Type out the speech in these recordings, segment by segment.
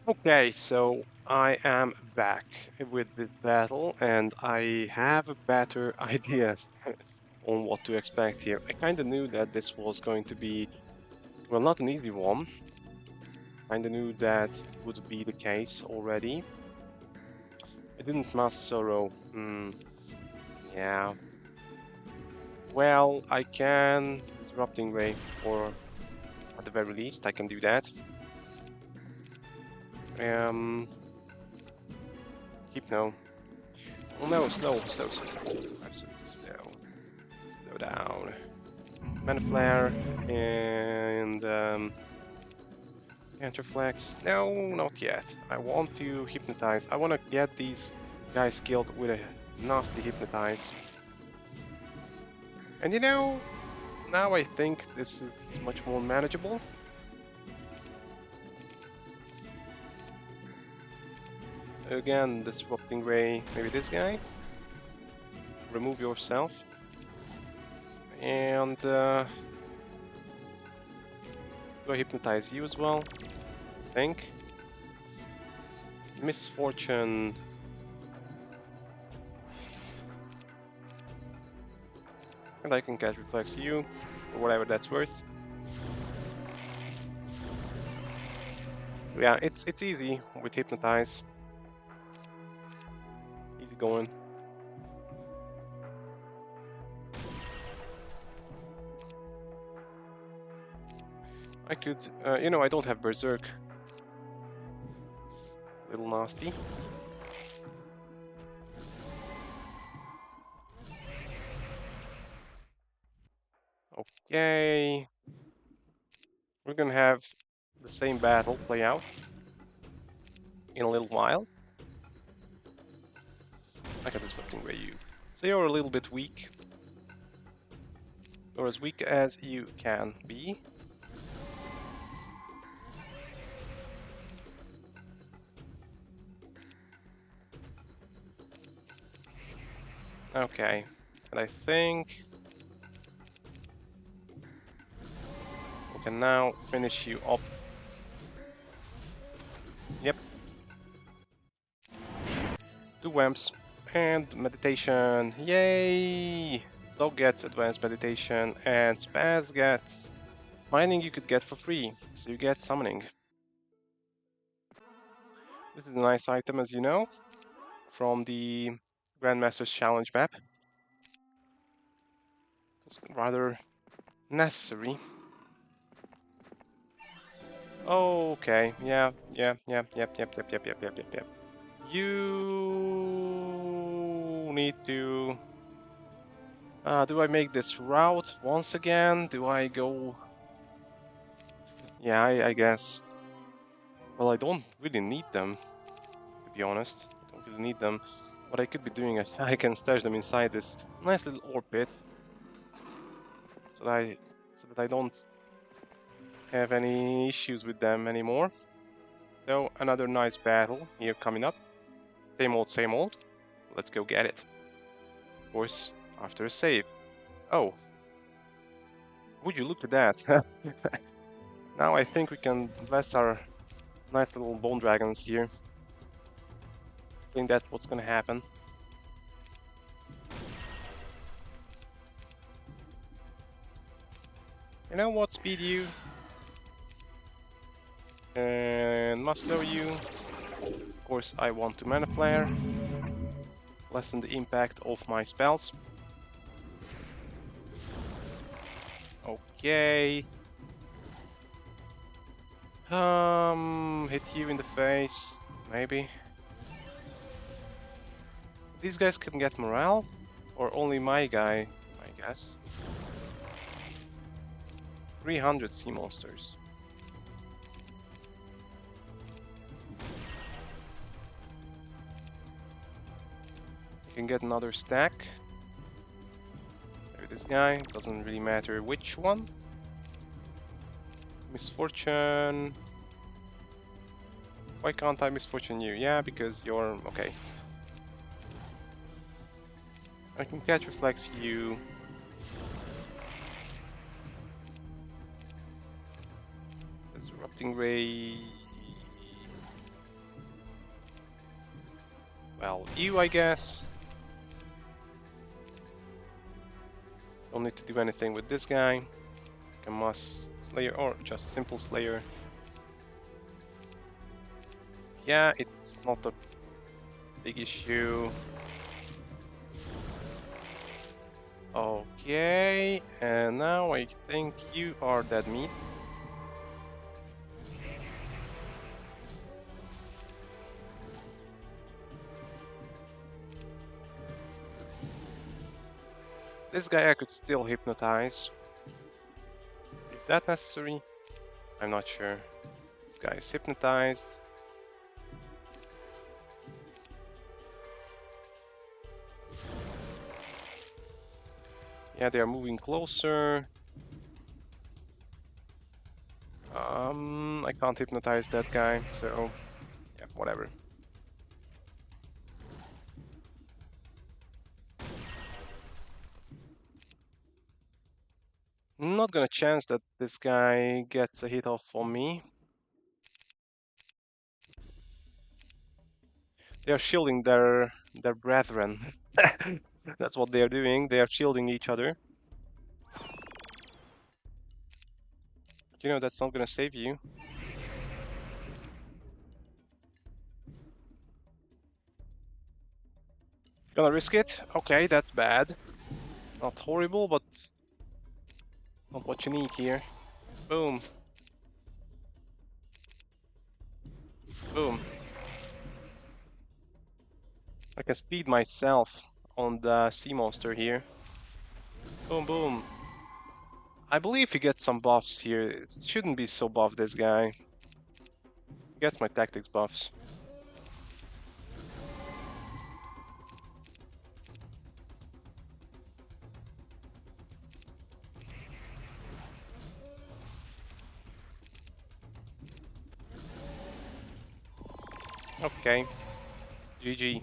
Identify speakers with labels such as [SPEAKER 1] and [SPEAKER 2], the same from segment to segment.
[SPEAKER 1] Okay, so I am back with this battle, and I have a better idea on what to expect here. I kind of knew that this was going to be, well, not an easy one. Kind of knew that would be the case already. I didn't mass Sorrow. Yeah. Well, I can Disrupting Ray, or at the very least, I can do that. Um, Hypno. Oh no, slow. Absolutely slow. Slow down. Mana Flare and Counterflex. No, not yet. I want to Hypnotize. I want to get these guys killed with a nasty Hypnotize. And now I think this is much more manageable. Again, Disrupting Ray, maybe this guy. Remove yourself. And do I Hypnotize you as well? I think. Misfortune. And I can catch Reflex you, or whatever that's worth. Yeah, it's easy with Hypnotize. Easy going. I could, I don't have Berserk. It's a little nasty. Okay. We're gonna have the same battle play out in a little while. I got Disrupting Ray you. So you're a little bit weak. You're as weak as you can be. Okay. And I think we can now finish you up. Yep. 2 Wamps. And meditation. Yay! Dog gets advanced meditation, and Spaz gets mining you could get for free, so you get summoning. This is a nice item, as you know, from the Grandmaster's Challenge map. It's rather necessary. Okay, yeah. You need to... do I make this route once again? Do I go... Yeah, I guess. Well, I don't really need them, to be honest. I don't really need them. What I could be doing is I can stash them inside this nice little ore pit, so that I don't have any issues with them anymore. So another nice battle here coming up. Same old, same old. Let's go get it. Of course, after a save. Oh, would you look at that? Now I think we can bless our nice little bone dragons here. I think that's what's gonna happen. You know what? Speed you. And muster you. Of course, I want to mana flare. Lessen the impact of my spells. Okay. Hit you in the face, maybe. These guys can get morale, or only my guy, I guess. 300 sea monsters. You can get another stack. Maybe this guy, doesn't really matter which one. Misfortune. Why can't I misfortune you? Yeah, because you're... okay. I can catch reflex you. Disrupting ray. well, you, I guess. Don't need to do anything with this guy. Like a mass slayer or just simple slayer. Yeah, it's not a big issue. Okay, and now I think you are dead meat. This guy I could still hypnotize. Is that necessary? I'm not sure. This guy is hypnotized. Yeah, they are moving closer. I can't hypnotize that guy, so yeah, whatever. Not gonna chance that this guy gets a hit off on me. They are shielding their brethren. That's what they are doing. They are shielding each other. You know that's not gonna save you. Gonna risk it? Okay, that's bad. Not horrible, but not what you need here. Boom. Boom. I can speed myself on the sea monster here. Boom, boom. I believe he gets some buffs here. It shouldn't be so buff, this guy. He gets my tactics buffs. Okay. GG.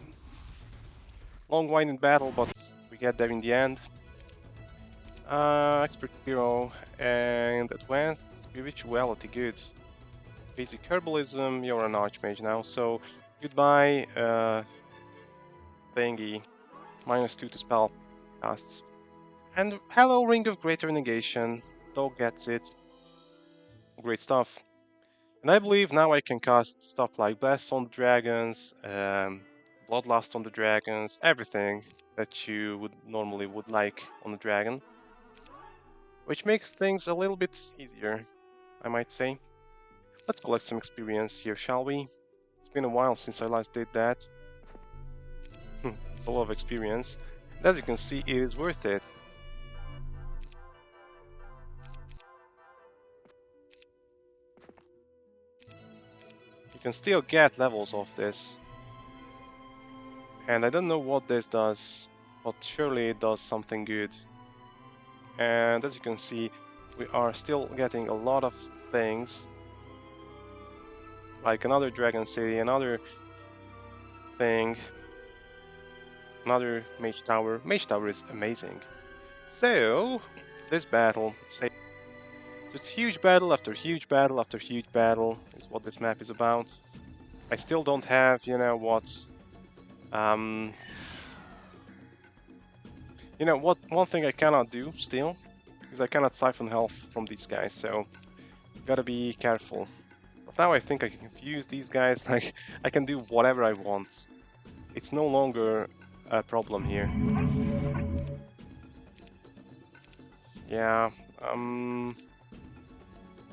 [SPEAKER 1] Long winding battle, but we get there in the end. Expert hero and advanced spirituality, good. Basic herbalism, you're an archmage now, so goodbye, thingy. -2 to spell casts. And hello, Ring of Greater Negation. Dog gets it. Great stuff. And I believe now I can cast stuff like Blast on the dragons, Bloodlust on the dragons, everything that you would normally like on the dragon. Which makes things a little bit easier, I might say. Let's collect some experience here, shall we? It's been a while since I last did that. It's a lot of experience. And as you can see, it is worth it. You can still get levels of this. And I don't know what this does, but surely it does something good. And as you can see, we are still getting a lot of things. Like another Dragon City, another thing. Another Mage Tower. Mage Tower is amazing. So, this battle. So it's huge battle after huge battle after huge battle is what this map is about. I still don't have, you know what... you know what, one thing I cannot do still is I cannot siphon health from these guys, so gotta be careful. But now I think I can confuse these guys, like I can do whatever I want. It's no longer a problem here. Yeah,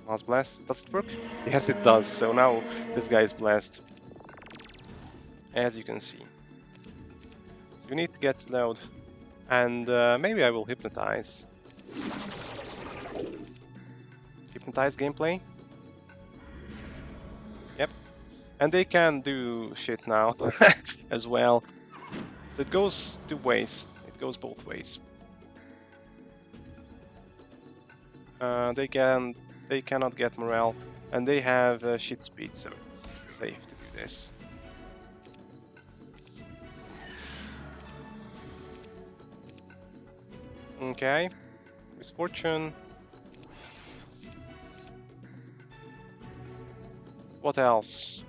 [SPEAKER 1] Mass Blast, does it work? Yes it does, so now this guy is blessed. As you can see. So you need to get slowed. And maybe I will hypnotize. Hypnotize gameplay. Yep. And they can do shit now as well. So it goes two ways. It goes both ways. They cannot get morale, and they have shit speed, so it's safe to do this. Okay, misfortune. What else?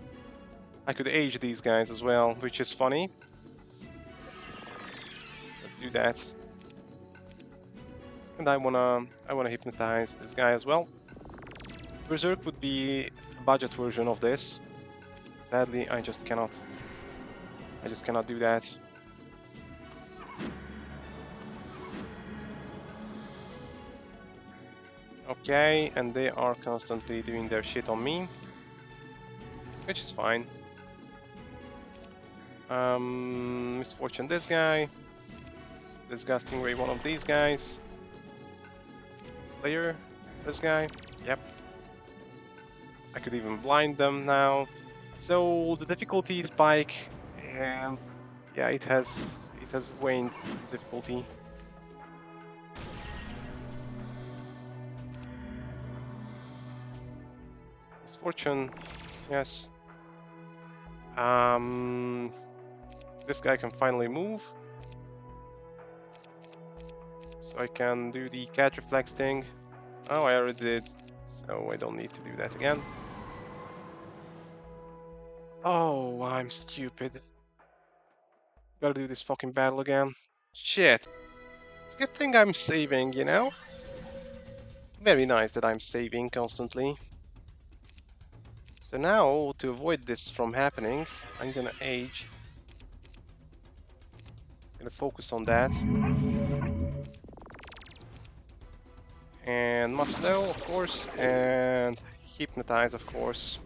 [SPEAKER 1] I could age these guys as well, which is funny. do that. And I wanna hypnotize this guy as well. Berserk would be a budget version of this. Sadly, I just cannot do that. Okay, and they are constantly doing their shit on me, which is fine. Misfortune this guy. Disgusting Ray, one of these guys. Slayer, this guy. Yep. I could even blind them now. So the difficulty spike, and yeah, it has waned difficulty. Misfortune, yes. This guy can finally move. So I can do the catch reflex thing. Oh, I already did, so I don't need to do that again. Oh, I'm stupid. Gotta do this fucking battle again. Shit. It's a good thing I'm saving, you know? Very nice that I'm saving constantly. So now, to avoid this from happening, I'm gonna age. Gonna focus on that. And must know, of course, and hypnotize, of course.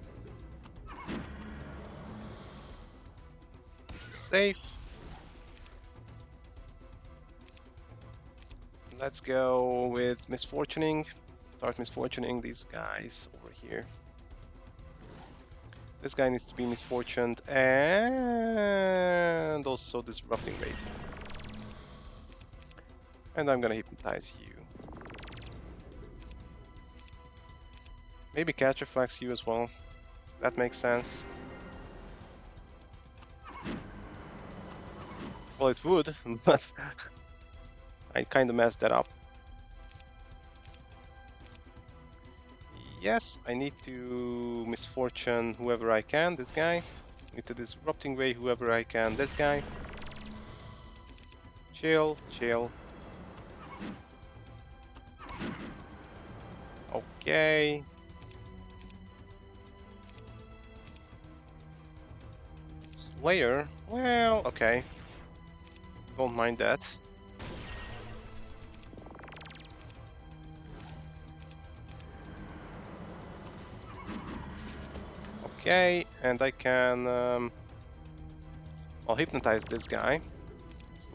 [SPEAKER 1] This is safe. Let's go with misfortuning. Start misfortuning these guys over here. This guy needs to be misfortuned and also disrupting rate. And I'm gonna hypnotize you. Maybe catch reflex you as well. That makes sense. Well, it would, but I kind of messed that up. Yes, I need to misfortune whoever I can, this guy. Need to disrupting ray whoever I can, this guy. Chill, chill. Okay. Slayer? Well, okay. Don't mind that. Okay, and I can I'll hypnotize this guy.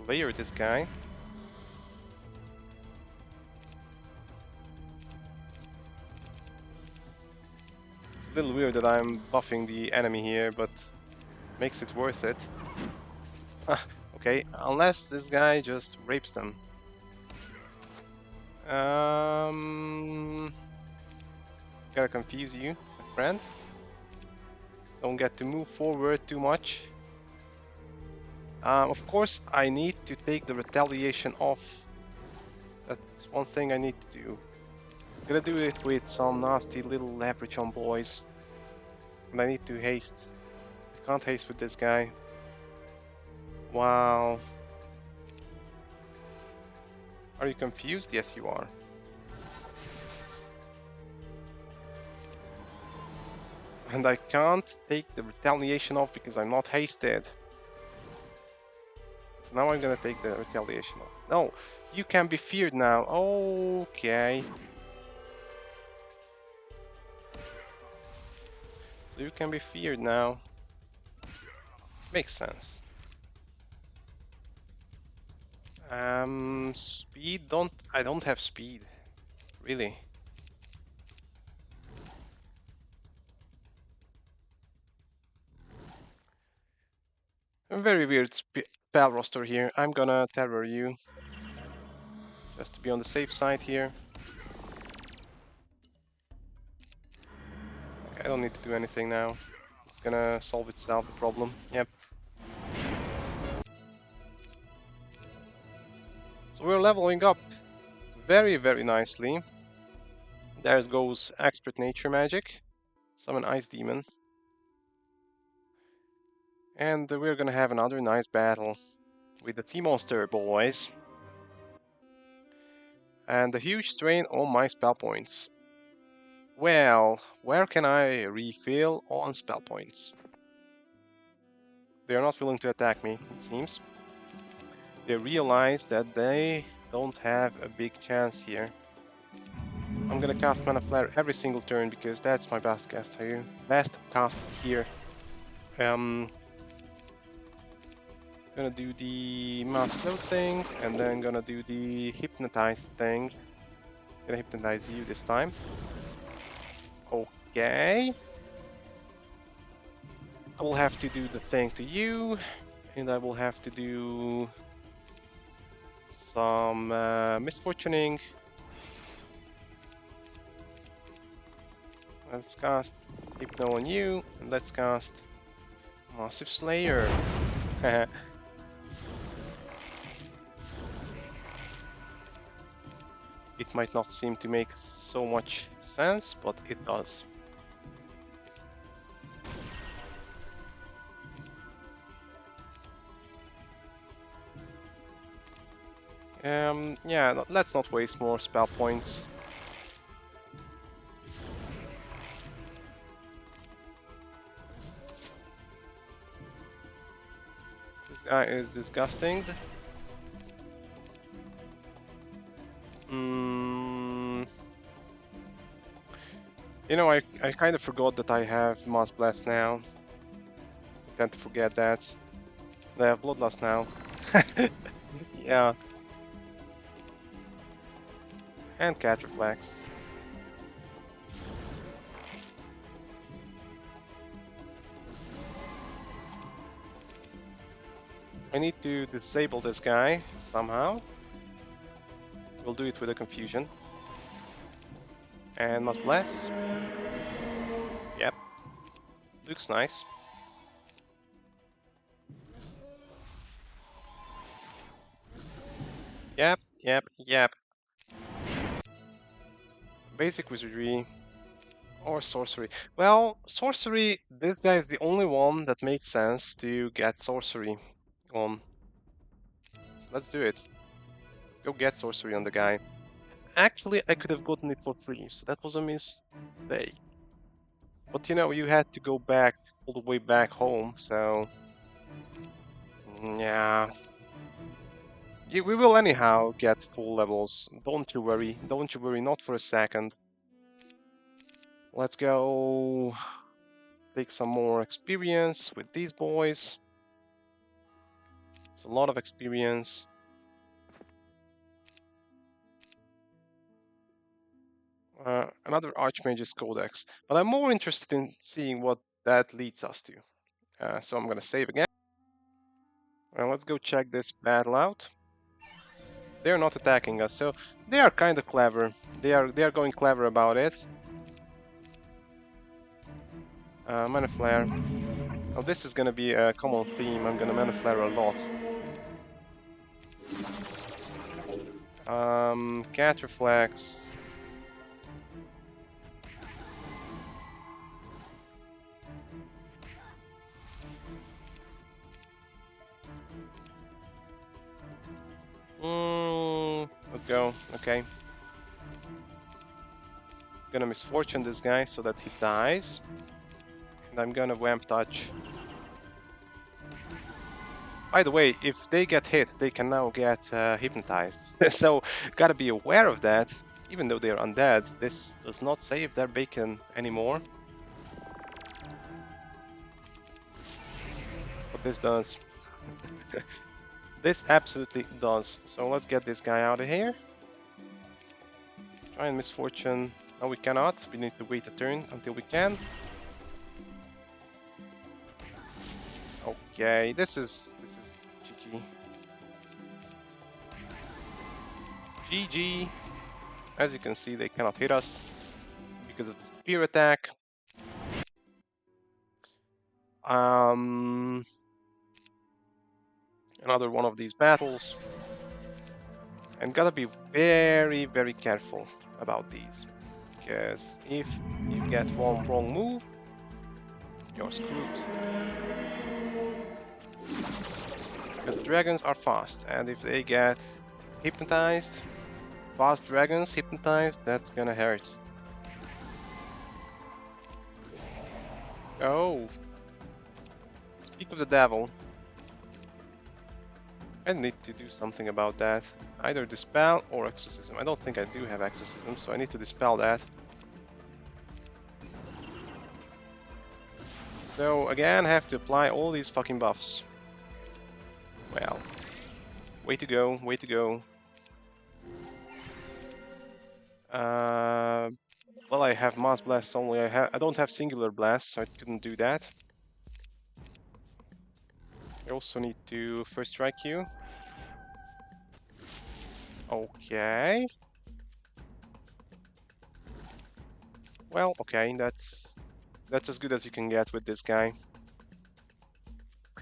[SPEAKER 1] Slayer this guy. It's a little weird that I'm buffing the enemy here, but makes it worth it. Okay, unless this guy just rapes them. Gotta confuse you, my friend. Don't get to move forward too much. Of course, I need to take the retaliation off. That's one thing I need to do. I'm gonna do it with some nasty little leprechaun boys. And I need to haste. I can't haste with this guy. Wow. Are you confused? Yes, you are. And I can't take the retaliation off because I'm not hasted. So now I'm gonna take the retaliation off. No, you can be feared now. Okay. So you can be feared now. Makes sense. Speed? I don't have speed. Really. A very weird spell roster here. I'm gonna terror you. Just to be on the safe side here. Okay, I don't need to do anything now. It's gonna solve itself, the problem. Yep. So we're leveling up very, very nicely. There goes Expert Nature Magic. Summon Ice Demon. And we're gonna have another nice battle. with the sea monster, boys. And a huge strain on my spell points. Well, where can I refill on spell points? They are not willing to attack me, it seems. They realize that they don't have a big chance here. I'm gonna cast Mana Flare every single turn because that's my best cast here. Best cast here. Gonna do the Mass Slow thing, and then gonna do the Hypnotize thing. Gonna hypnotize you this time. Okay. I will have to do the thing to you, and I will have to do some misfortuning. Let's cast Hypno on you, and let's cast Massive Slayer. It might not seem to make so much sense, but it does. Yeah, let's not waste more spell points. This guy is disgusting. You know, I kind of forgot that I have Mass Blast now. I tend to forget that. I have Bloodlust now. Yeah. And Cat Reflex. I need to disable this guy somehow. We'll do it with a confusion. And not bless. Yep. Looks nice. Yep. Basic wizardry or sorcery. Well, sorcery, this guy is the only one that makes sense to get sorcery on. So let's do it. Let's go get sorcery on the guy. Actually, I could have gotten it for free, so that was a mistake. But you know, you had to go back all the way back home, so yeah. We will anyhow get full levels. Don't you worry. Don't you worry, not for a second. Let's go take some more experience with these boys. It's a lot of experience. Another Archmage's Codex, but I'm more interested in seeing what that leads us to. So I'm gonna save again. Let's go check this battle out. They're not attacking us, so they are kind of clever. They are going clever about it. Mana Flare. Oh, this is gonna be a common theme. I'm gonna Mana Flare a lot. Cat Reflex. Let's go. Okay. Gonna misfortune this guy so that he dies. And I'm gonna Vamp Touch. By the way, if they get hit, they can now get hypnotized. So, gotta be aware of that. Even though they're undead, this does not save their bacon anymore. But this does. This absolutely does. So let's get this guy out of here. Let's try and misfortune. No, we cannot. We need to wait a turn until we can. Okay, this is GG. GG. As you can see, they cannot hit us because of the spear attack. Another one of these battles. And gotta be very, very careful about these. Because if you get one wrong move, you're screwed. Because the dragons are fast, and if they get hypnotized, fast dragons hypnotized, that's gonna hurt. Oh, speak of the devil. I need to do something about that. Either dispel or exorcism. I don't think I do have exorcism, so I need to dispel that. So again, I have to apply all these fucking buffs. Well, way to go, way to go. Well, I have mass blasts only. I don't have singular blasts, so I couldn't do that. I also need to first strike you. Okay. Well, okay, that's as good as you can get with this guy.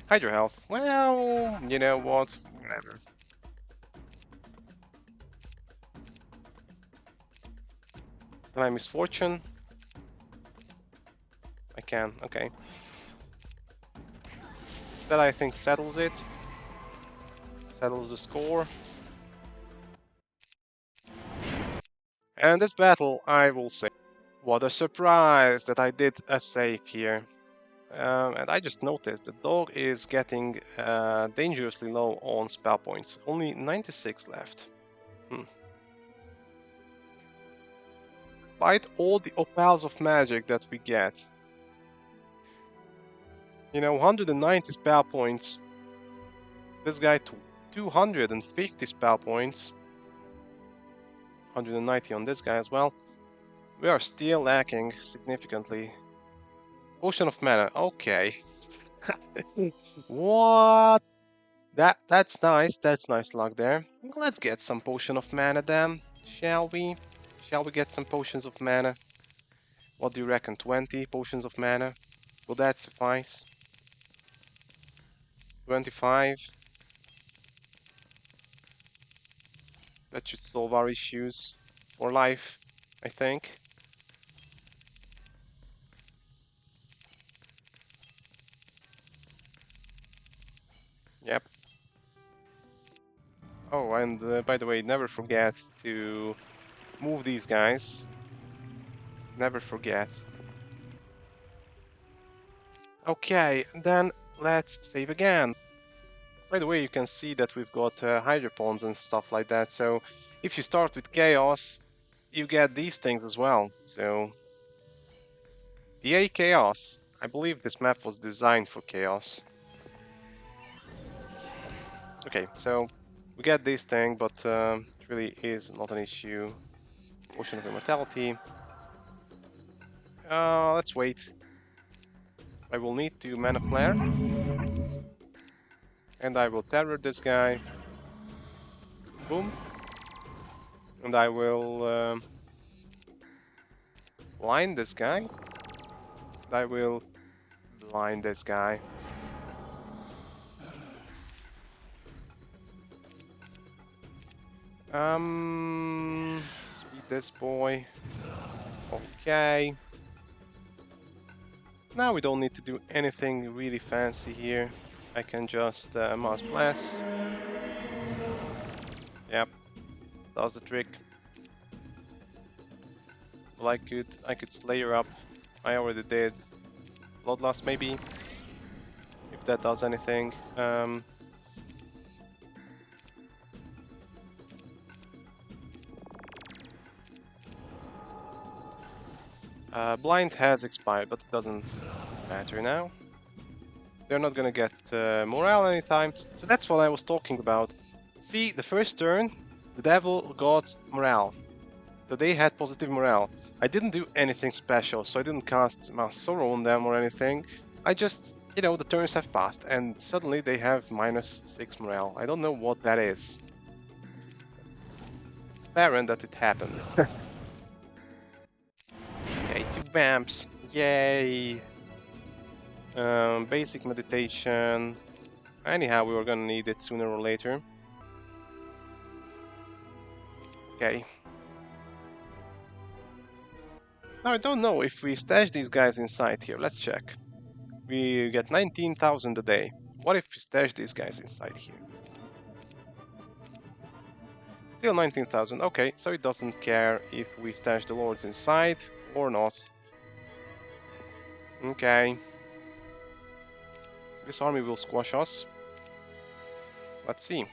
[SPEAKER 1] Hydro health. Well, you know what? Whatever. Can I misfortune? I can, okay. So that I think settles it. Settles the score. And this battle, I will say, what a surprise that I did a save here. And I just noticed the dog is getting dangerously low on spell points. Only 96 left. Despite all the opals of magic that we get. You know, 190 spell points. This guy 250 spell points. 190 on this guy as well. We are still lacking significantly. Potion of mana. Okay. What? That's nice. That's nice luck there. Let's get some potion of mana then, shall we? Shall we get some potions of mana? What do you reckon? 20 potions of mana? Will that suffice? 25? That should solve our issues for life, I think. Yep. Oh, and by the way, never forget to move these guys. Never forget. Okay, then let's save again. By the way, you can see that we've got hydropons and stuff like that, so if you start with chaos, you get these things as well. So, yay chaos! I believe this map was designed for chaos. Okay, so we get this thing, but it really is not an issue. Potion of Immortality. Let's wait. I will need to Mana Flare. And I will terror this guy. Boom. And I will blind this guy. And I will blind this guy. Speed this boy. Okay. Now we don't need to do anything really fancy here. I can just Mass Blast. Yep, does the trick. Well, I could Slayer up. I already did. Bloodlust maybe, if that does anything. Blind has expired, but it doesn't matter now. They're not gonna get morale anytime, so that's what I was talking about. See, the first turn, the devil got morale. So they had positive morale. I didn't do anything special, so I didn't cast Mass Sorrow on them or anything. I just, you know, the turns have passed, and suddenly they have -6 morale. I don't know what that is. It's apparent that it happened. Okay, 2 vamps. Yay! Basic meditation. Anyhow, we were gonna need it sooner or later. Okay. Now I don't know if we stash these guys inside here. Let's check. We get 19,000 a day. What if we stash these guys inside here? Still 19,000. Okay, so it doesn't care if we stash the lords inside or not. Okay. This army will squash us. Let's see.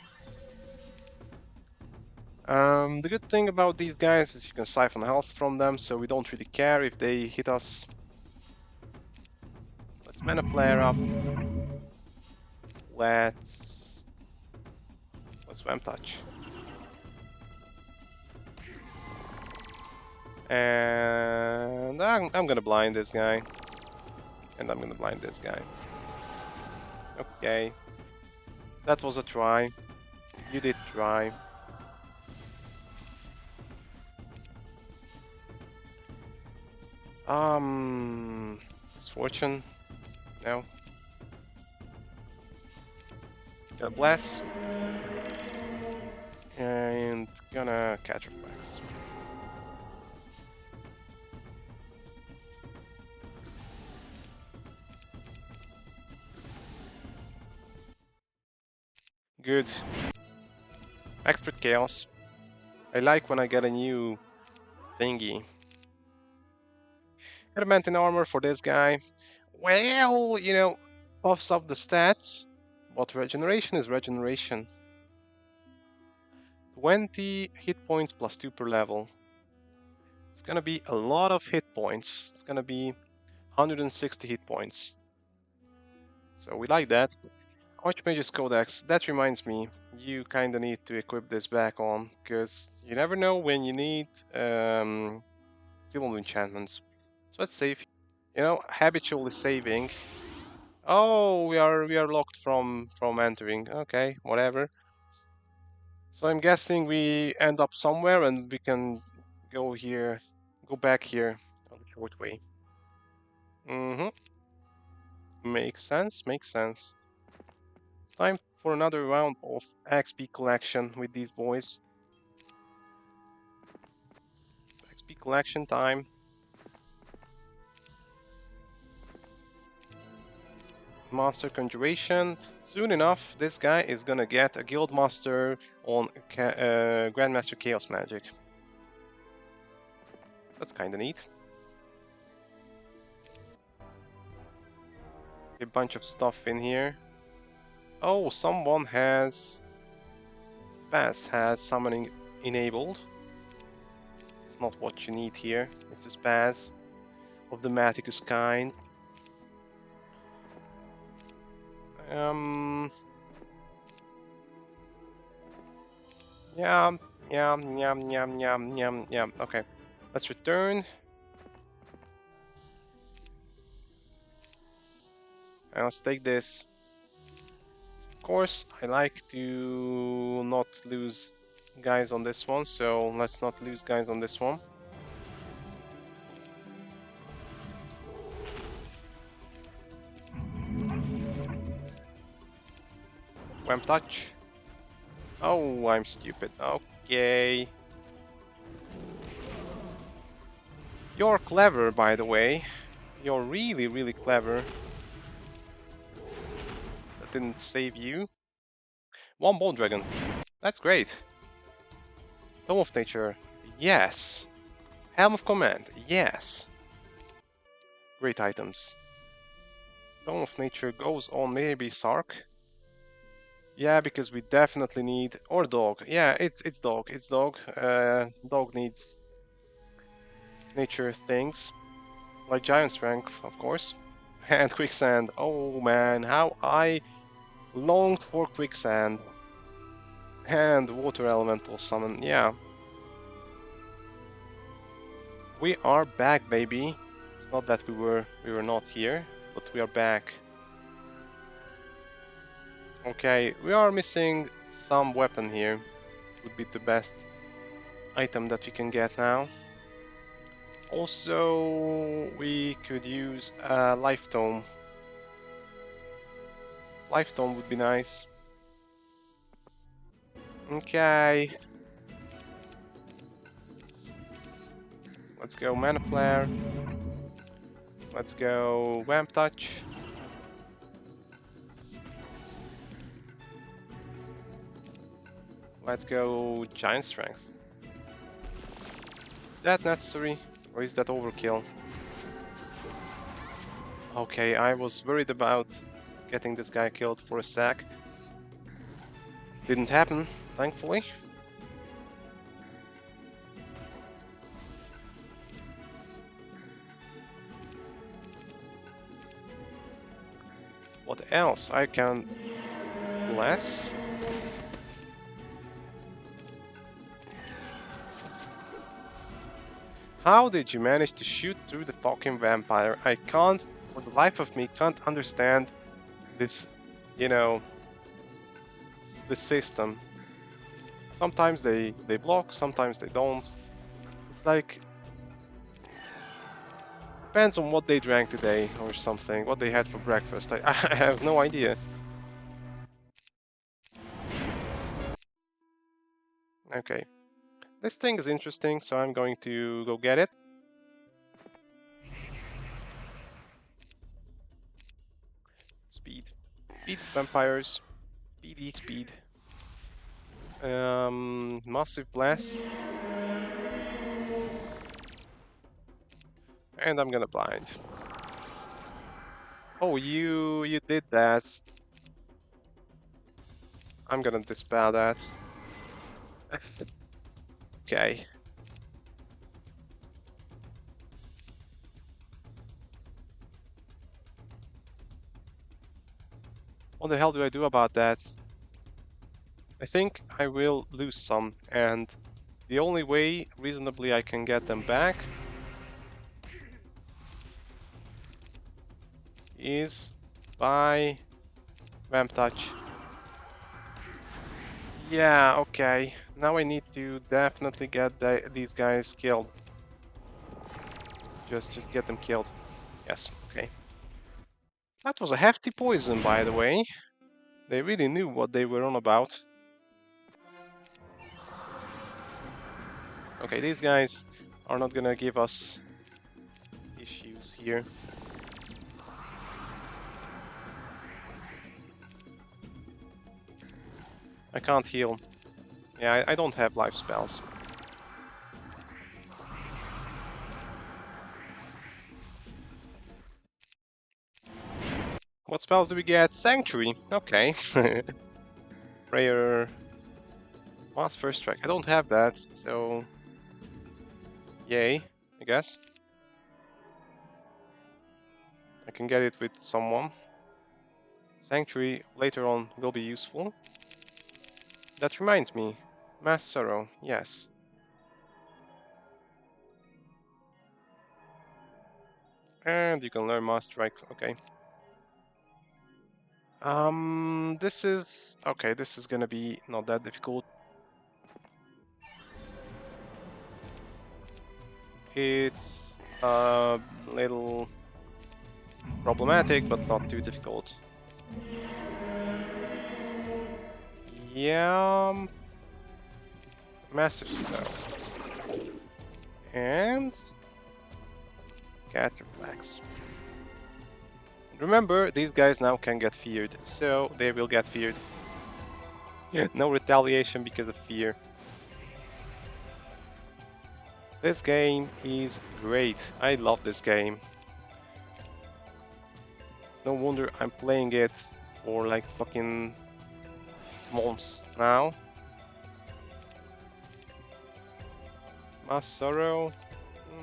[SPEAKER 1] The good thing about these guys is you can siphon health from them, so we don't really care if they hit us. Let's mana flare up. Let's Vamp Touch. And I'm gonna blind this guy. And I'm gonna blind this guy. Okay. That was a try. You did try. Misfortune. No. Gonna bless. And gonna catch reflex. Good. Expert Chaos. I like when I get a new thingy. Adamantine armor for this guy. Well, you know, buffs up the stats, but regeneration is regeneration. 20 hit points plus 2 per level. It's gonna be a lot of hit points. It's gonna be 160 hit points. So we like that. Archmage's Codex, that reminds me, you kinda need to equip this back on, because you never know when you need Steel enchantments. So let's save. You know, habitually saving. Oh, we are locked from entering. Okay, whatever. So I'm guessing we end up somewhere and we can go here, go back here on the short way. Makes sense, makes sense. It's time for another round of XP collection with these boys. XP collection time. Master Conjuration. Soon enough, this guy is gonna get a Guild Master on Grandmaster Chaos Magic. That's kinda neat. A bunch of stuff in here. Oh, someone has... Spaz has summoning enabled. It's not what you need here. It's the Spaz of the Maticus kind. Yum, yum, yum, yum, yum, yum, yum. Okay, let's return. And let's take this. Of course, I like to not lose guys on this one, so let's not lose guys on this one. Wham touch. Oh, I'm stupid. Okay. You're clever, by the way. You're really, really clever. That didn't save you. One Bone Dragon. That's great. Tome of Nature. Yes. Helm of Command. Yes. Great items. Tome of Nature goes on maybe Sark. Yeah, because we definitely need... Or Dog. Yeah, it's Dog. It's Dog. Dog needs nature things. Like Giant Strength, of course. And Quicksand. Oh man, how I longed for Quicksand. And Water Elemental Summon. Yeah. We are back, baby. It's not that we were not here, but we are back. Okay, we are missing some weapon here. Would be the best item that we can get now. Also, we could use a Life Tome. Life Tome would be nice. Okay. Let's go Mana Flare. Let's go Vamp Touch. Let's go giant strength. Is that necessary? Or is that overkill? Okay, I was worried about getting this guy killed for a sec. Didn't happen, thankfully. What else? I can bless. How did you manage to shoot through the fucking vampire? I can't, for the life of me, can't understand this, you know, the system. Sometimes they block, sometimes they don't. It's like, depends on what they drank today or something, what they had for breakfast. I have no idea. Okay. This thing is interesting, so I'm going to go get it. Speed. Speed vampires. Speedy speed. Massive blast. And I'm gonna blind. Oh, you did that. I'm gonna dispel that. Okay. What the hell do I do about that? I think I will lose some, and the only way reasonably I can get them back is by Vamp Touch. Yeah, okay. Now I need to definitely get these guys killed. Just get them killed. Yes, okay. That was a hefty poison, by the way. They really knew what they were on about. Okay, these guys are not gonna give us issues here. I can't heal. Yeah, I don't have life spells. What spells do we get? Sanctuary. Okay. Prayer. Mass First Strike. I don't have that, so yay, I guess. I can get it with someone. Sanctuary later on will be useful. That reminds me. Mass Sorrow, yes. And you can learn Mass Strike, okay. This is... okay, this is gonna be not that difficult. It's a little problematic, but not too difficult. Yeah... Massive Spell. And... Cat Reflex. Remember, these guys now can get feared, so they will get feared. Yeah. No retaliation because of fear. This game is great. I love this game. No wonder I'm playing it for like fucking months now. Mass Sorrow?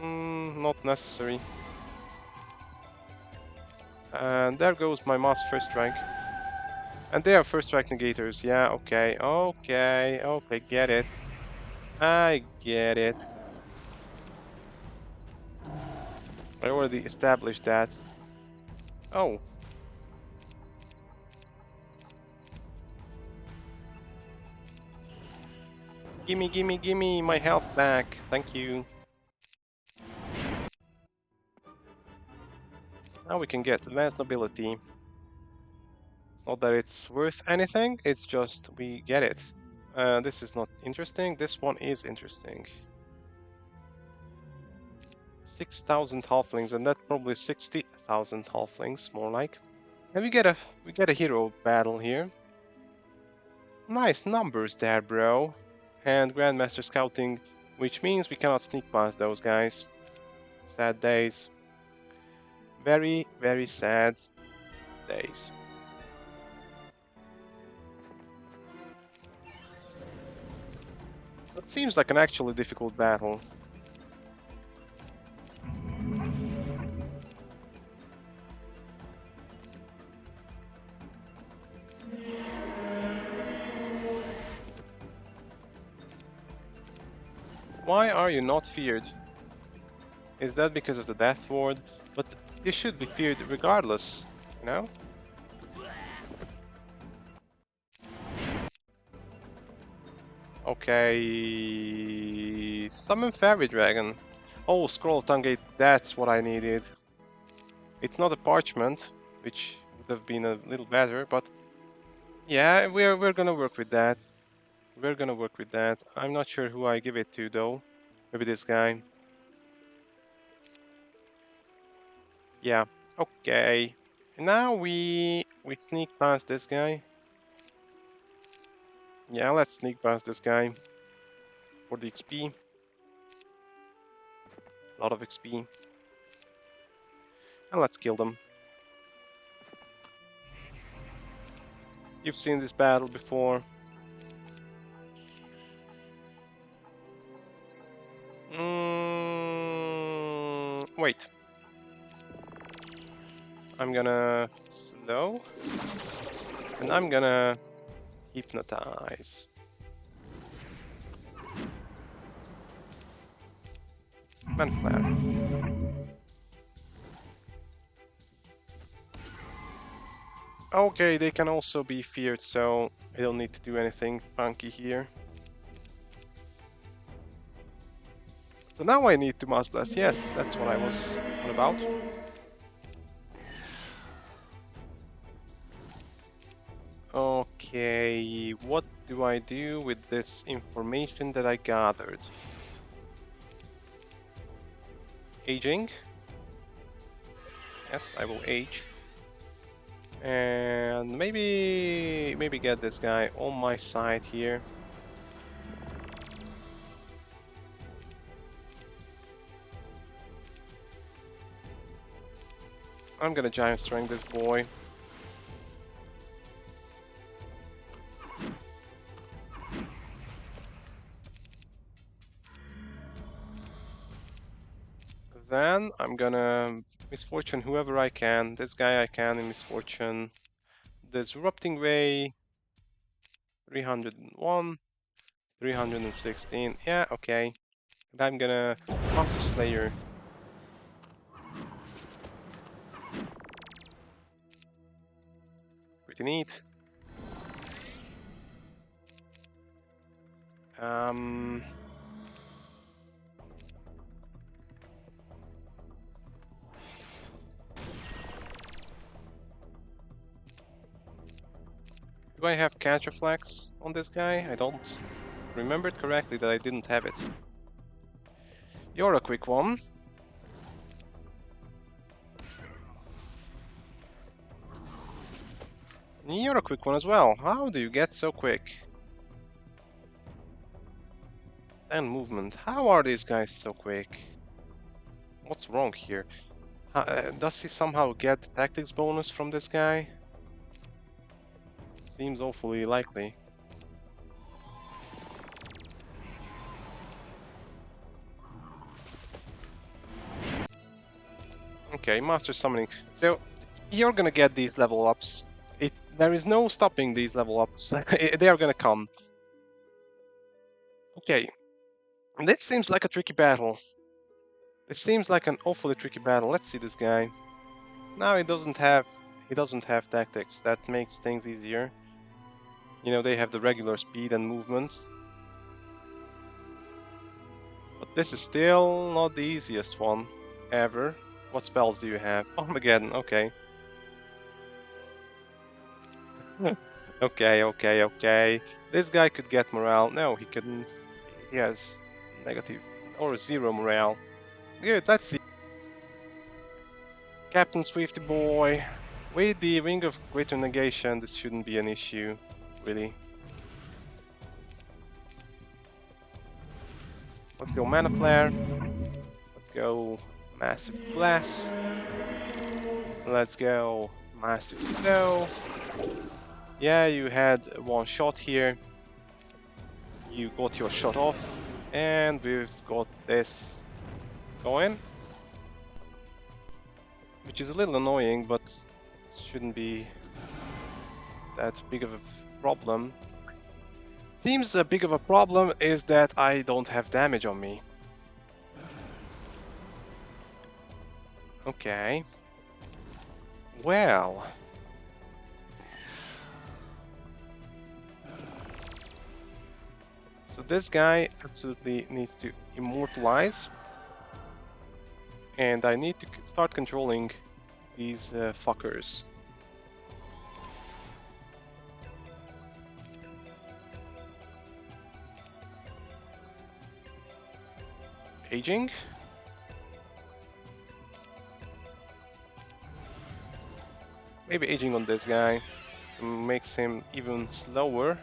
[SPEAKER 1] Not necessary. And there goes my Mass First Strike. And they are First Strike negators. Yeah, okay, okay, get it. I get it. I already established that. Oh. Gimme my health back. Thank you. Now we can get advanced nobility. It's not that it's worth anything, it's just we get it. This is not interesting, this one is interesting. 6,000 halflings, and that's probably 60,000 halflings, more like. And we get a hero battle here. Nice numbers there, bro. And Grandmaster Scouting, which means we cannot sneak past those guys. Sad days. Very, very sad days. It seems like an actually difficult battle. Why are you not feared? Is that because of the Death Ward? But you should be feared regardless, you know? Okay... Summon Fairy Dragon. Oh, Scroll Tungate, that's what I needed. It's not a parchment, which would have been a little better, but... Yeah, we're gonna work with that. We're gonna work with that. I'm not sure who I give it to, though. Maybe this guy. Yeah, okay. Now we sneak past this guy. Yeah, let's sneak past this guy for the XP. A lot of XP. And let's kill them. You've seen this battle before. Wait. I'm gonna slow. And I'm gonna hypnotize. Man flare. Okay, they can also be feared, so I don't need to do anything funky here. So now I need to Mass Blast. Yes, that's what I was on about. Okay, what do I do with this information that I gathered? Aging. Yes, I will age. And maybe get this guy on my side here. I'm gonna Giant Strength this boy. Then I'm gonna Misfortune whoever I can. This guy I can in Misfortune. Disrupting Ray. 301. 316. Yeah, okay. And I'm gonna Master Slayer. Pretty neat. Do I have Catch Reflex on this guy? I don't remember it correctly that I didn't have it. You're a quick one. You're a quick one as well. How do you get so quick? And movement. How are these guys so quick? What's wrong here? Does he somehow get tactics bonus from this guy? Seems awfully likely. Okay, Master Summoning. So, you're gonna get these level ups. There is no stopping these level ups. They are gonna come. Okay. This seems like a tricky battle. It seems like an awfully tricky battle. Let's see this guy. Now he doesn't have tactics. That makes things easier. You know, they have the regular speed and movement. But this is still not the easiest one ever. What spells do you have? Armageddon, okay. Okay. This guy could get morale. No, he couldn't. He has negative or 0 morale. Good, let's see. Captain Swifty boy. With the Ring of Greater Negation, this shouldn't be an issue, really. Let's go Mana Flare. Let's go Massive Blast. Let's go Massive Snow. Yeah, you had one shot here. You got your shot off. And we've got this going. Which is a little annoying, but it shouldn't be that big of a problem. Seems a big of a problem is that I don't have damage on me. Okay. Well. So this guy absolutely needs to immortalize. And I need to start controlling these fuckers. Aging. Maybe aging on this guy, so makes him even slower.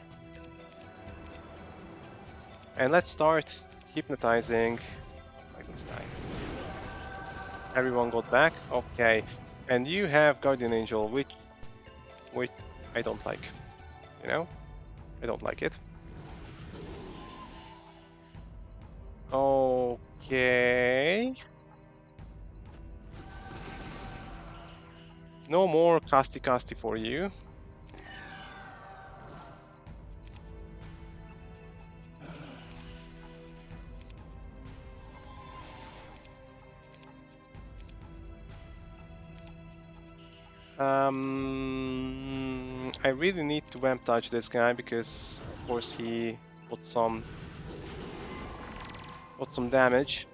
[SPEAKER 1] And let's start hypnotizing like this guy. Everyone got back? Okay. And you have Guardian Angel, which I don't like. You know? I don't like it. Okay. No more casty for you. I really need to vamp touch this guy because, of course, he got some damage.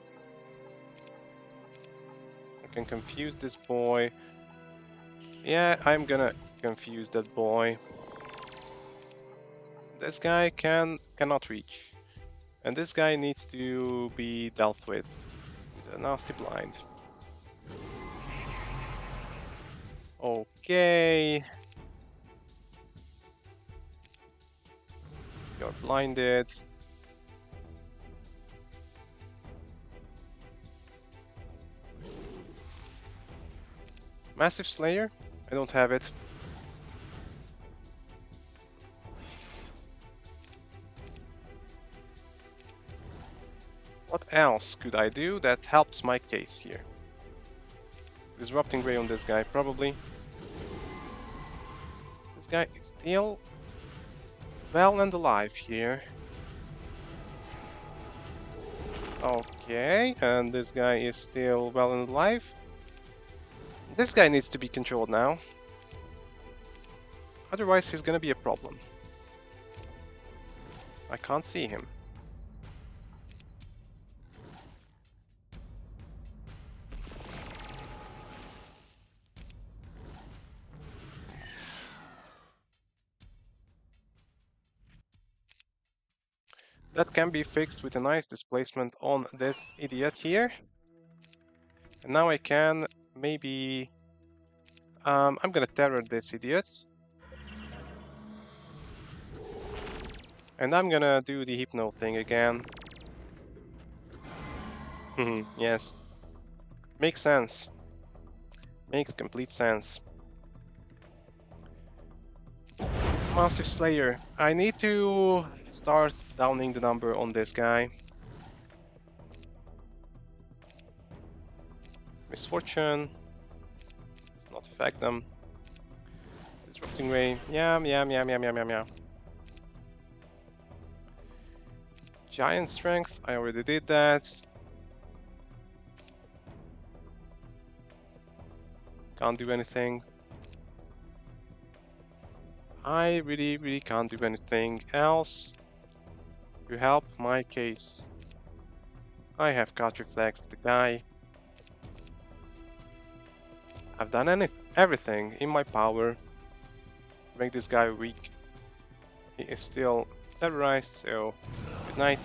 [SPEAKER 1] I can confuse this boy. Yeah, I'm gonna confuse that boy. This guy cannot reach, and this guy needs to be dealt with a nasty blind. Okay. You're blinded. Massive Slayer? I don't have it. What else could I do that helps my case here? Disrupting Ray on this guy, probably. This guy is still well and alive here. Okay, and this guy is still well and alive. This guy needs to be controlled now. Otherwise he's gonna be a problem. I can't see him. That can be fixed with a nice displacement on this idiot here. And now I can maybe... I'm gonna terror this idiot. And I'm gonna do the Hypno thing again. Yes. Makes sense. Makes complete sense. Massive Slayer. I need to start downing the number on this guy. Misfortune. Does not affect them. Disrupting Ray. Yeah. Giant Strength. I already did that. Can't do anything. I really can't do anything else to help my case. I have Cut Reflex the guy. I've done everything in my power to make this guy weak. He is still terrorized, so good night.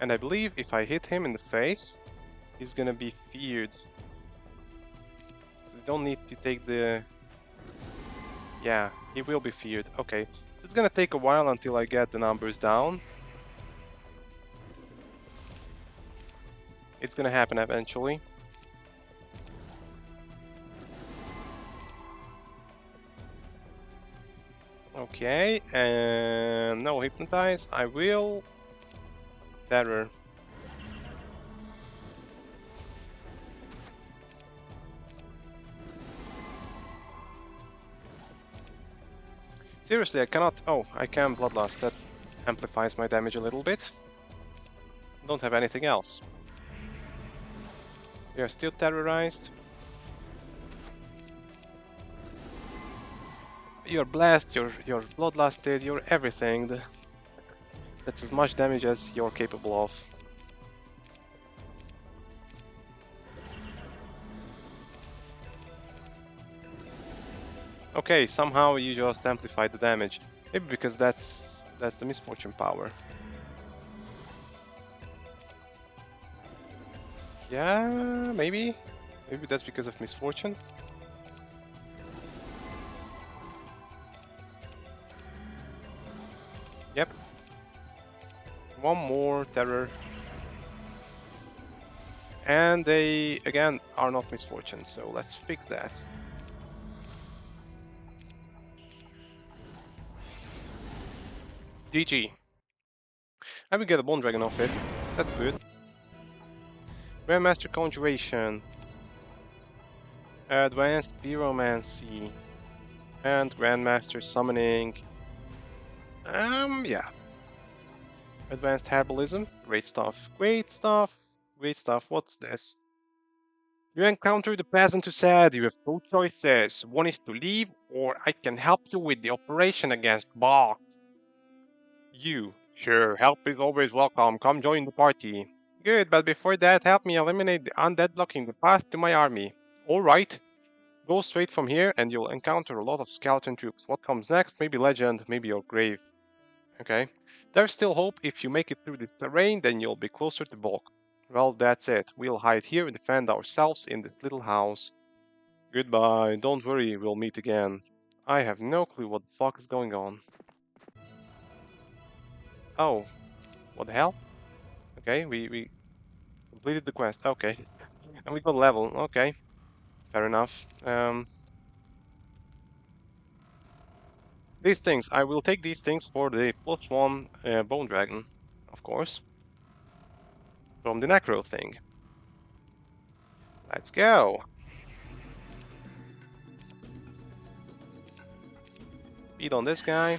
[SPEAKER 1] And I believe if I hit him in the face, he's gonna be feared. So you don't need to take the... Yeah, he will be feared. Okay, it's gonna take a while until I get the numbers down. It's gonna happen eventually. Okay, and no hypnotize. I will terror. Seriously, I cannot. Oh, I can bloodlust. That amplifies my damage a little bit. Don't have anything else. We are still terrorized. You're blessed. You're bloodlusted. You're everything. That's as much damage as you're capable of. Okay, somehow you just amplified the damage. Maybe because that's the misfortune power. Yeah, maybe. Maybe that's because of misfortune. Yep. One more terror. And they, again, are not misfortune, so let's fix that. GG. I will get a Bone Dragon off it. That's good. Grandmaster Conjuration. Advanced Pyromancy. And Grandmaster Summoning. Yeah. Advanced Herbalism. Great stuff. Great stuff. Great stuff. What's this? You encounter the peasant who said you have two choices. One is to leave, or I can help you with the operation against Bach. You. Sure, help is always welcome. Come join the party. Good, but before that, help me eliminate the undead blocking the path to my army. Alright. Go straight from here and you'll encounter a lot of skeleton troops. What comes next? Maybe legend, maybe your grave. Okay. There's still hope. If you make it through the terrain, then you'll be closer to Bulk. Well, that's it. We'll hide here and defend ourselves in this little house. Goodbye. Don't worry, we'll meet again. I have no clue what the fuck is going on. Oh, what the hell? Okay, we completed the quest. Okay. And we got level. Okay. Fair enough. These things. I will take these things for the +1 Bone Dragon, of course. From the Necro thing. Let's go. Beat on this guy.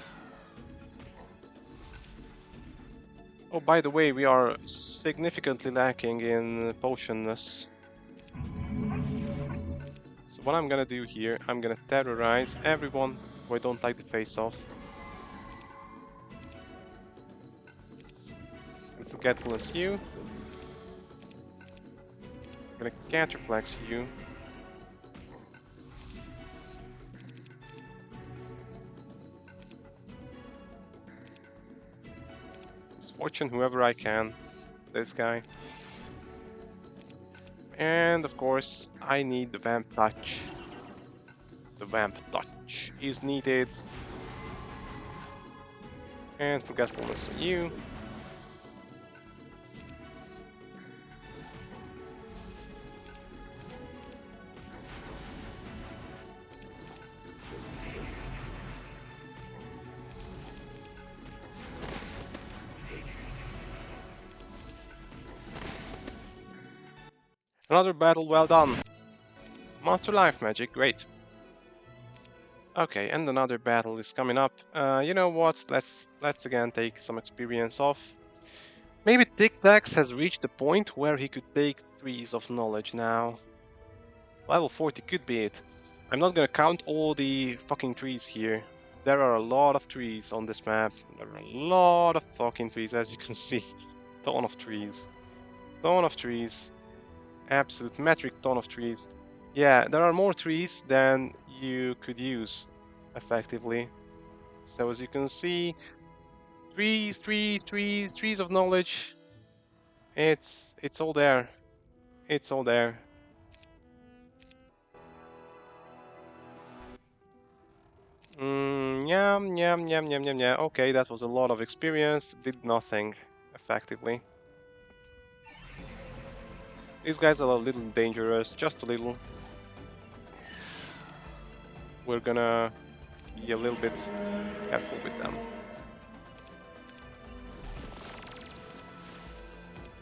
[SPEAKER 1] Oh, by the way, we are significantly lacking in potionness. So what I'm gonna do here, I'm gonna terrorize everyone who I don't like the face of. And forgetfulness you. I'm gonna counterflex you. Misfortune whoever I can. This guy. And of course, I need the Vamp Touch. The Vamp Touch is needed. And forgetfulness on you. Another battle well done. Monster life magic, great. Okay, and another battle is coming up. You know what? Let's again take some experience off. Maybe Tic Tacs has reached the point where he could take trees of knowledge now. Level 40 could be it. I'm not gonna count all the fucking trees here. There are a lot of trees on this map. There are a lot of fucking trees, as you can see. Ton of trees. Ton of trees. Absolute metric ton of trees. Yeah, there are more trees than you could use effectively. So as you can see, trees, trees, trees, trees of knowledge. It's all there. It's all there. Yum, yum, yum, yum, yum, yum. Okay, that was a lot of experience. Did nothing effectively. These guys are a little dangerous, just a little. We're gonna be a little bit careful with them.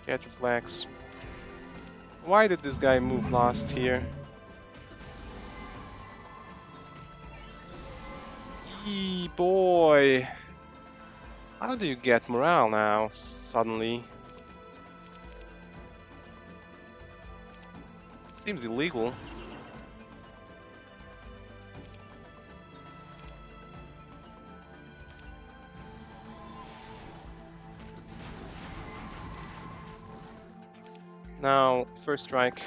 [SPEAKER 1] Catch reflex. Why did this guy move last here? Eee, boy! How do you get morale now, suddenly? Seems illegal. Now, first strike.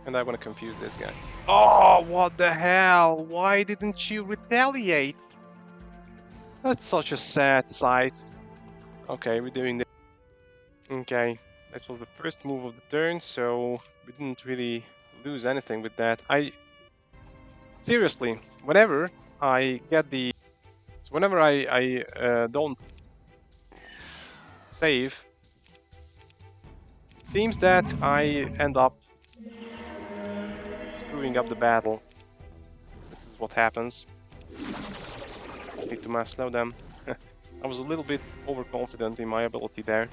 [SPEAKER 1] And I want to confuse this guy. Oh, what the hell? Why didn't you retaliate? That's such a sad sight. Okay, we're doing this. Okay, this was the first move of the turn, so we didn't really lose anything with that. Seriously, whenever I get the... So whenever I don't save, it seems that I end up screwing up the battle. This is what happens. Need to mass slow them. I was a little bit overconfident in my ability there.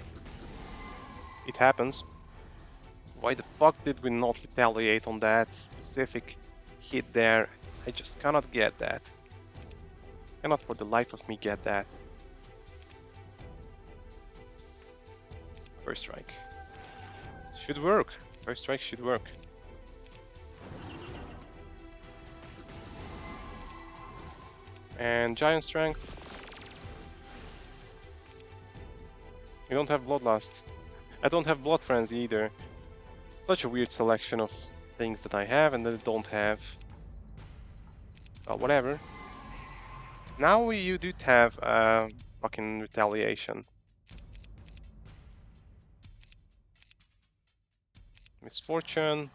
[SPEAKER 1] It happens. Why the fuck did we not retaliate on that specific hit there? I just cannot get that. Cannot for the life of me get that. First strike. Should work. First strike should work. And giant strength. You don't have bloodlust. I don't have blood frenzy either. Such a weird selection of things that I have and that I don't have. Well, whatever. Now you do have fucking retaliation. Misfortune.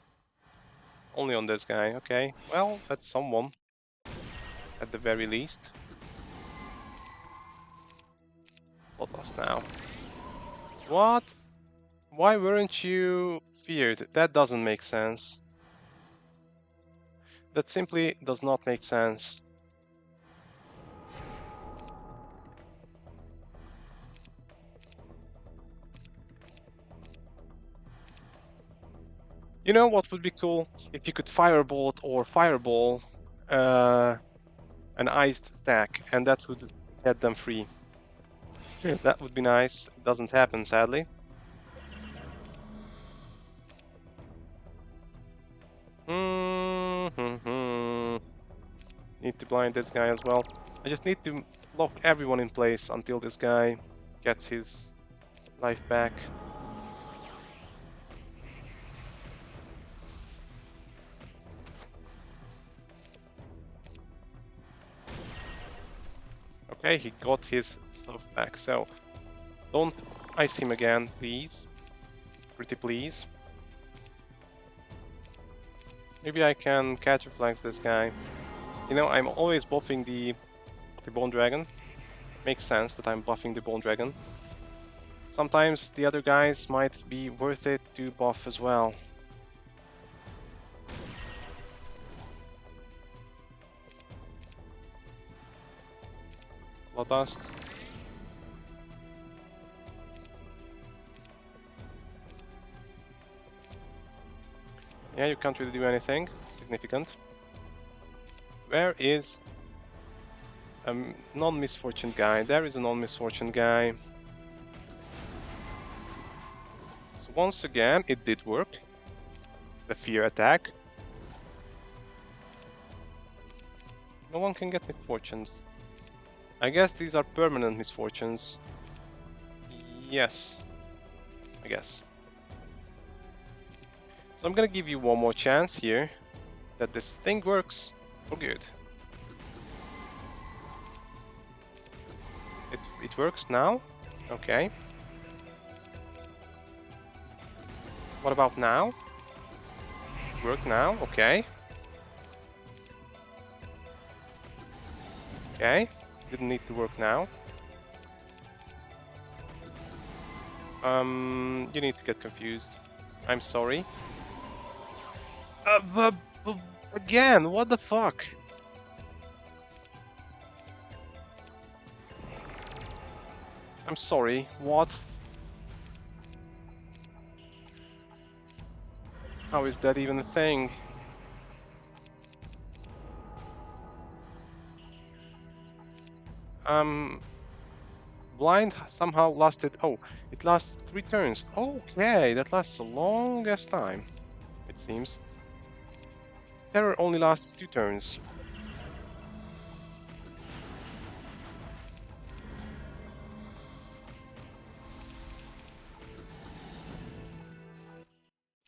[SPEAKER 1] Only on this guy, okay. Well, that's someone. At the very least. Bloodlust now. What? Why weren't you feared? That doesn't make sense. That simply does not make sense. You know what would be cool? If you could firebolt or fireball an iced stack, and that would set them free. That would be nice. It doesn't happen, sadly. Need to blind this guy as well. I just need to lock everyone in place until this guy gets his life back. Okay, he got his stuff back, so don't ice him again, please. Pretty please. Maybe I can catch reflex this guy. You know, I'm always buffing the Bone Dragon. Makes sense that I'm buffing the Bone Dragon. Sometimes the other guys might be worth it to buff as well. Bloodlust. Yeah, you can't really do anything significant. Where is a non-misfortune guy? There is a non-misfortune guy. So once again, it did work. The fear attack. No one can get misfortunes. I guess these are permanent misfortunes. Yes, I guess. So I'm gonna give you one more chance here that this thing works for good. It works now? Okay. What about now? Work now? Okay. Okay. Didn't need to work now. You need to get confused. I'm sorry. Again, what the fuck? I'm sorry, what? How is that even a thing? Blind somehow lasted... Oh, it lasts 3 turns. Okay, that lasts a longest time, it seems. Terror only lasts 2 turns.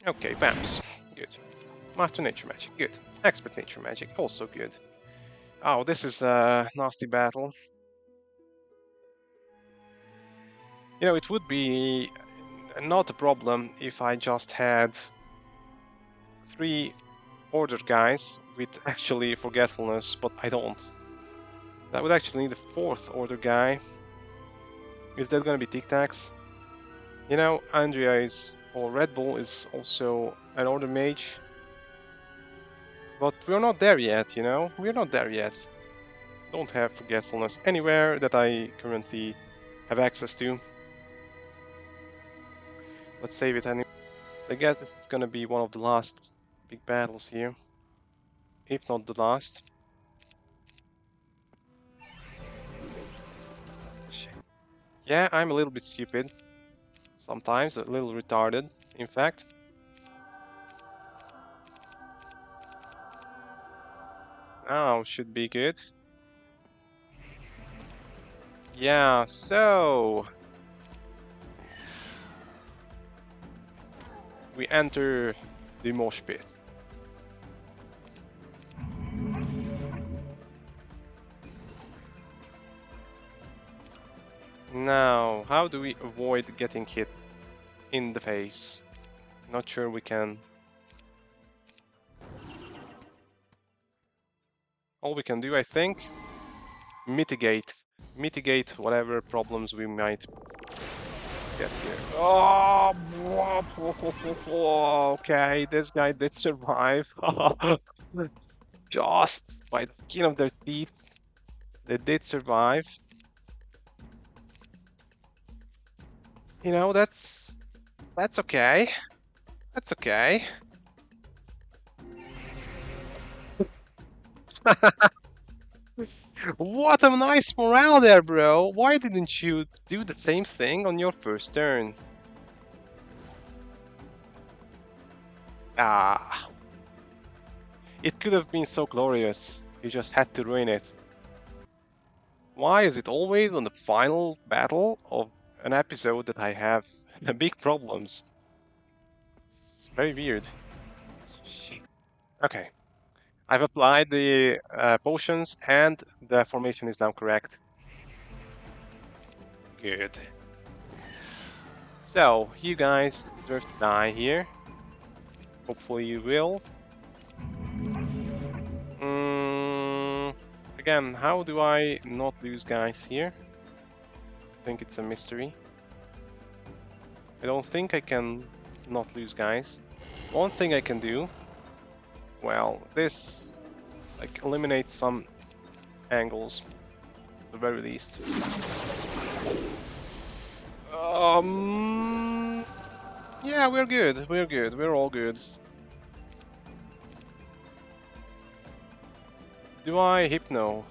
[SPEAKER 1] Okay, Vamps. Good. Master Nature Magic. Good. Expert Nature Magic. Also good. Oh, this is a nasty battle. You know, it would be not a problem if I just had 3 Order guys with actually Forgetfulness, but I don't. That would actually need a 4th Order guy. Is that gonna be Tic Tacs? You know, Andrea is, or Red Bull is also an Order Mage. But we're not there yet, you know? We're not there yet. Don't have Forgetfulness anywhere that I currently have access to. Let's save it anyway. I guess this is gonna be one of the last big battles here. If not the last. Yeah, I'm a little bit stupid. Sometimes, a little retarded, in fact. Now should be good. Yeah, so... we enter the mosh pit. Now, how do we avoid getting hit in the face? Not sure we can. All we can do, I think, mitigate whatever problems we might get here. Oh, okay, this guy did survive. Just by the skin of their teeth, they did survive. You know, that's okay. That's okay. What a nice morale there, bro. Why didn't you do the same thing on your first turn? Ah. It could have been so glorious. You just had to ruin it. Why is it always on the final battle of an episode that I have big problems? It's very weird. Shit. Okay. I've applied the potions and the formation is now correct. Good. So, you guys deserve to die here. Hopefully you will. Again, how do I not lose guys here? I think it's a mystery. I don't think I can not lose guys. One thing I can do, well, this like eliminates some angles, at the very least. Yeah, we're good. We're good. We're all good. Do I hypno?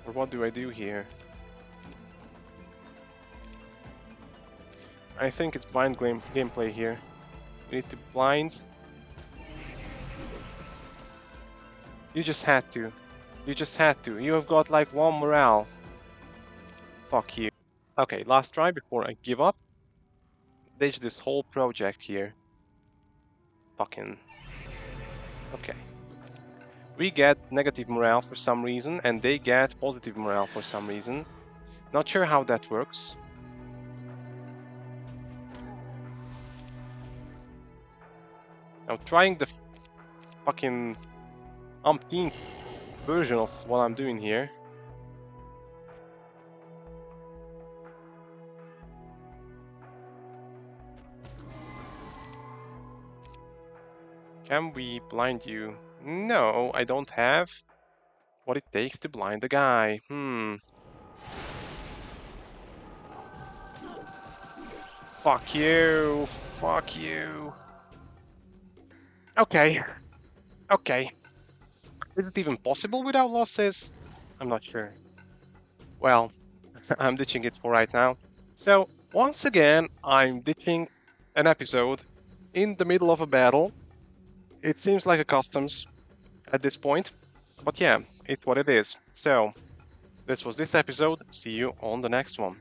[SPEAKER 1] Or what do I do here? I think it's blind gameplay here. We need to blind. You just had to. You just had to. You have got like 1 morale. Fuck you. Okay, last try before I give up. Ditch this whole project here. Fucking... Okay. We get negative morale for some reason, and they get positive morale for some reason. Not sure how that works. I'm trying the fucking umpteenth version of what I'm doing here. Can we blind you? No, I don't have what it takes to blind the guy. Fuck you. Fuck you. Okay. Okay. Is it even possible without losses? I'm not sure. Well, I'm ditching it for right now. So, once again, I'm ditching an episode in the middle of a battle. It seems like a customs at this point, but yeah, it's what it is. So, this was this episode. See you on the next one.